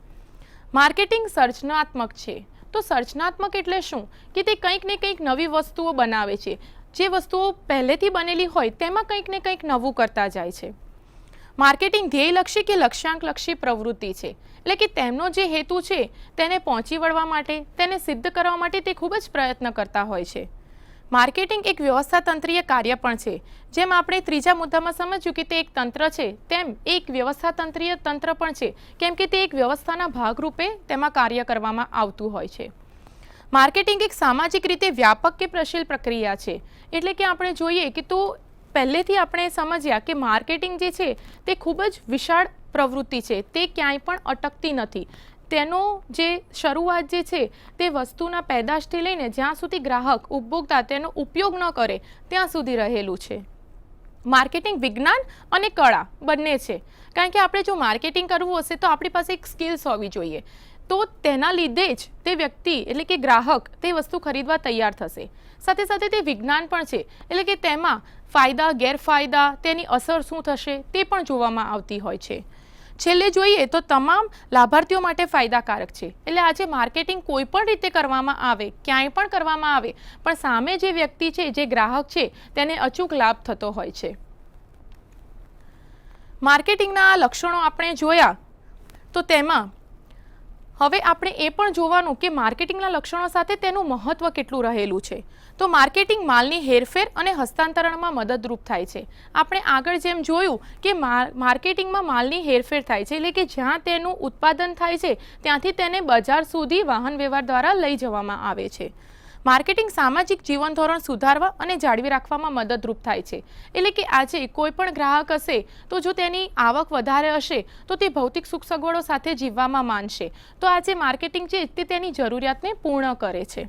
માર્કેટિંગ સર્જનાત્મક છે. તો સર્જનાત્મક એટલે શું કે તે કંઈક ને કંઈક નવી વસ્તુઓ બનાવે છે. જે વસ્તુઓ પહેલેથી બનેલી હોય તેમાં કંઈક ને કંઈક નવું કરતા જાય છે. માર્કેટિંગ ધ્યેયલક્ષી કે લક્ષ્યાંકલક્ષી પ્રવૃત્તિ છે. એટલે કે તેમનો જે હેતુ છે તેને પહોંચી વળવા માટે, તેને સિદ્ધ કરવા માટે તે ખૂબ જ પ્રયત્ન કરતા હોય છે. માર્કેટિંગ એક વ્યવસ્થાતંત્રીય કાર્ય પણ છે. જેમ આપણે ત્રીજા મુદ્દામાં સમજ્યું કે તે એક તંત્ર છે તેમ એક વ્યવસ્થાતંત્રીય તંત્ર પણ છે. કેમ કે તે એક વ્યવસ્થાના ભાગરૂપે તેમાં કાર્ય કરવામાં આવતું હોય છે. માર્કેટિંગ એક સામાજિક રીતે વ્યાપક કે પ્રશીલ પ્રક્રિયા છે. એટલે કે આપણે જોઈએ કે તો પહેલેથી આપણે સમજ્યા કે માર્કેટિંગ જે છે તે ખૂબ જ વિશાળ પ્રવૃત્તિ છે. તે ક્યાંય પણ અટકતી નથી. તેનો જે શરૂઆત જે છે તે વસ્તુના પેદાશથી લઈને જ્યાં સુધી ગ્રાહક ઉપભોક્તા તેનો ઉપયોગ ન કરે ત્યાં સુધી રહેલું છે. માર્કેટિંગ વિજ્ઞાન અને કળા બંને છે. કારણ કે આપણે જો માર્કેટિંગ કરવું હશે તો આપણી પાસે એક સ્કિલ્સ હોવી જોઈએ. તો તેના લીધે જ તે વ્યક્તિ એટલે કે ગ્રાહક તે વસ્તુ ખરીદવા તૈયાર થશે. સાથે સાથે તે વિજ્ઞાન પણ છે. એટલે કે તેમાં ફાયદા, ગેરફાયદા, તેની અસર શું થશે તે પણ જોવામાં આવતી હોય છે. છેલ્લે જોઈએ તો તમામ લાભાર્થીઓ માટે ફાયદાકારક છે. એટલે આજે માર્કેટિંગ કોઈ પણ રીતે કરવામાં આવે, ક્યાંય પણ કરવામાં આવે, પણ સામે જે વ્યક્તિ છે, જે ગ્રાહક છે તેને અચૂક લાભ થતો હોય છે. માર્કેટિંગના લક્ષણો આપણે જોયા તો તેમાં હવે આપણે એ પણ જોવાનું કે માર્કેટિંગના લક્ષણો સાથે તેનું મહત્વ કેટલું રહેલું છે. તો માર્કેટિંગ માલની હેરફેર અને હસ્તાંતરણમાં મદદરૂપ થાય છે. આપણે આગળ જેમ જોયું કે માર્કેટિંગમાં માલની હેરફેર થાય છે. એટલે કે જ્યાં તેનું ઉત્પાદન થાય છે ત્યાંથી તેને બજાર સુધી વાહન વ્યવહાર દ્વારા લઈ જવામાં આવે છે. માર્કેટિંગ સામાજિક જીવન ધોરણ સુધારવા અને જાળવી રાખવામાં મદદરૂપ થાય છે. એટલે કે આજે કોઈ પણ ગ્રાહક હશે તો જો તેની આવક વધારે હશે તો તે ભૌતિક સુખ સગવડો સાથે જીવવામાં માનશે. તો આજે માર્કેટિંગ છે તે તેની જરૂરિયાતને પૂર્ણ કરે છે.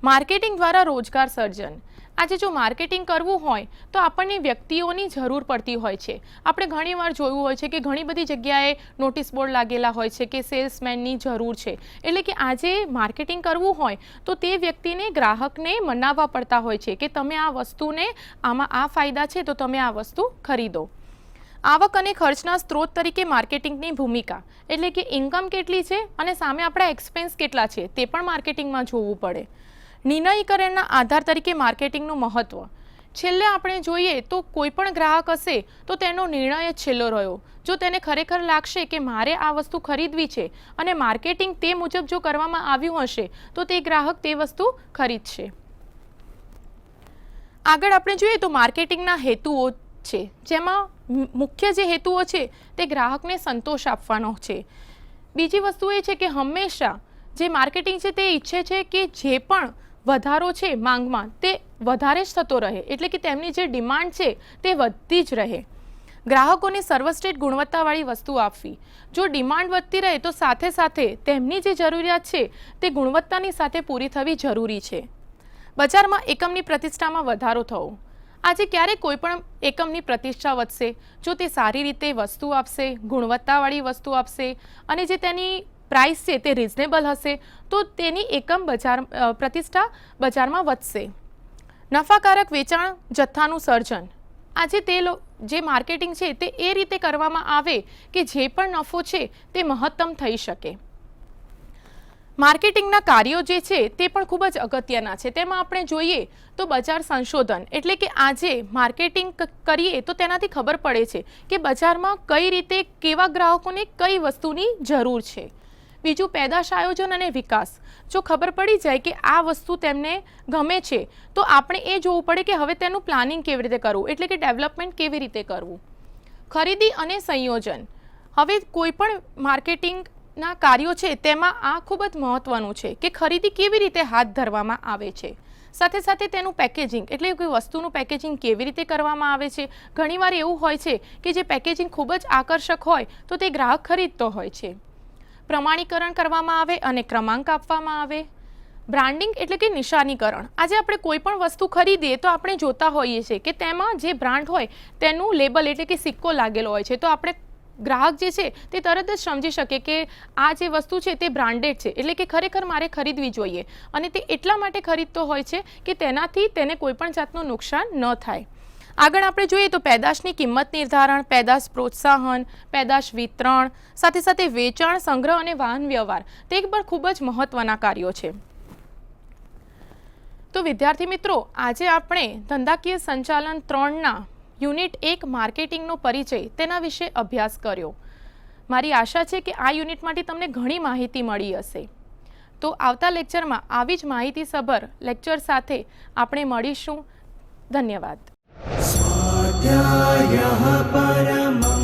માર્કેટિંગ દ્વારા રોજગાર સર્જન. આજે જો માર્કેટિંગ કરવું હોય તો આપણને વ્યક્તિઓની જરૂર પડતી હોય છે. આપણે ઘણીવાર જોયું હોય છે કે ઘણી બધી જગ્યાએ નોટિસ બોર્ડ લાગેલા હોય છે કે સેલ્સમેનની જરૂર છે. એટલે કે આજે માર્કેટિંગ કરવું હોય તો તે વ્યક્તિને ગ્રાહકને મનાવવા પડતા હોય છે કે તમે આ વસ્તુને આમાં આ ફાયદા છે તો તમે આ વસ્તુ ખરીદો. આવક અને ખર્ચના સ્ત્રોત તરીકે માર્કેટિંગની ભૂમિકા એટલે કે ઇન્કમ કેટલી છે અને સામે આપણા એક્સપેન્સ કેટલા છે તે પણ માર્કેટિંગમાં જોવું પડે. નિર્ણયકરણના આધાર તરીકે માર્કેટિંગનું મહત્વ. છેલ્લે આપણે જોઈએ તો કોઈ પણ ગ્રાહક હશે તો તેનો નિર્ણય જ છેલ્લો રહ્યો. જો તેને ખરેખર લાગશે કે મારે આ વસ્તુ ખરીદવી છે અને માર્કેટિંગ તે મુજબ જો કરવામાં આવ્યું હશે તો તે ગ્રાહક તે વસ્તુ ખરીદશે. આગળ આપણે જોઈએ તો માર્કેટિંગના હેતુઓ છે, જેમાં મુખ્ય જે હેતુઓ છે તે ગ્રાહકને સંતોષ આપવાનો છે. બીજી વસ્તુ એ છે કે હંમેશા જે માર્કેટિંગ છે તે ઈચ્છે છે કે જે પણ વધારો છે માંગમાં તે વધારે જ થતો રહે, એટલે કે તેમની જે ડિમાન્ડ છે તે વધતી જ રહે. ગ્રાહકોને સર્વશ્રેષ્ઠ ગુણવત્તાવાળી વસ્તુ આપવી. જો ડિમાન્ડ વધતી રહે તો સાથે સાથે તેમની જે જરૂરિયાત છે તે ગુણવત્તાની સાથે પૂરી થવી જરૂરી છે. બજારમાં એકમની પ્રતિષ્ઠામાં વધારો થવો. આજે ક્યારેક કોઈ પણ એકમની પ્રતિષ્ઠા વધશે જો તે સારી રીતે વસ્તુ આપશે, ગુણવત્તાવાળી વસ્તુ આપશે અને જે તેની પ્રાઇસ છે તે રિઝનેબલ હશે તો તેની એકમ પ્રતિષ્ઠા બજારમાં વધશે. નફાકારક વેચાણ જથ્થાનું સર્જન. આજે જે માર્કેટિંગ છે તે એ રીતે કરવામાં આવે કે જે પણ નફો છે તે મહત્તમ થઈ શકે. માર્કેટિંગના કાર્યો જે છે તે પણ ખૂબ જ અગત્યના છે. તેમાં આપણે જોઈએ તો બજાર સંશોધન એટલે કે આજે માર્કેટિંગ કરીએ તો તેનાથી ખબર પડે છે કે બજારમાં કઈ રીતે કેવા ગ્રાહકોને કઈ વસ્તુની જરૂર છે. બીજું પેદાશ આયોજન અને વિકાસ. જો ખબર પડી જાય કે આ વસ્તુ તેમને ગમે છે તો આપણે એ જોવું પડે કે હવે તેનું પ્લાનિંગ કેવી રીતે કરવું, એટલે કે ડેવલપમેન્ટ કેવી રીતે કરવું. ખરીદી અને સંયોજન. હવે કોઈ પણ માર્કેટિંગના કાર્યો છે તેમાં આ ખૂબ જ મહત્વનું છે કે ખરીદી કેવી રીતે હાથ ધરવામાં આવે છે. સાથે સાથે તેનું પેકેજિંગ એટલે કે વસ્તુનું પેકેજિંગ કેવી રીતે કરવામાં આવે છે. ઘણીવાર એવું હોય છે કે જે પેકેજિંગ ખૂબ જ આકર્ષક હોય તો તે ગ્રાહક ખરીદતો હોય છે. પ્રમાણીકરણ કરવામાં આવે અને ક્રમાંક આપવામાં આવે. બ્રાન્ડિંગ એટલે કે નિશાનીકરણ. આજે આપણે કોઈ પણ વસ્તુ ખરીદીએ તો આપણે જોતા હોઈએ છીએ કે તેમાં જે બ્રાન્ડ હોય તેનું લેબલ એટલે કે સિક્કો લાગેલો હોય છે, તો આપણે ગ્રાહક જે છે તે તરત જ સમજી શકે કે આ જે વસ્તુ છે તે બ્રાન્ડેડ છે, એટલે કે ખરેખર મારે ખરીદવી જોઈએ અને તે એટલા માટે ખરીદતો હોય છે કે તેનાથી તેને કોઈ પણ જાતનું નુકસાન ન થાય. આગળ આપણે જોઈએ તો પેદાશની કિંમત નિર્ધારણ, પેદાશ પ્રોત્સાહન, પેદાશ વિતરણ, સાથે સાથે વેચાણ, સંગ્રહ અને વાહન વ્યવહાર તે પણ ખૂબ જ મહત્વના કાર્યો છે. તો વિદ્યાર્થી મિત્રો, આજે આપણે ધંધાકીય સંચાલન 3ના યુનિટ 1 માર્કેટિંગનો પરિચય તેના વિશે અભ્યાસ કર્યો. મારી આશા છે કે આ યુનિટ માટે તમને ઘણી માહિતી મળી હશે. તો આવતા લેક્ચરમાં આવી જ માહિતીસભર લેક્ચર સાથે આપણે મળીશું. ધન્યવાદ. स्वाध्यायः परमः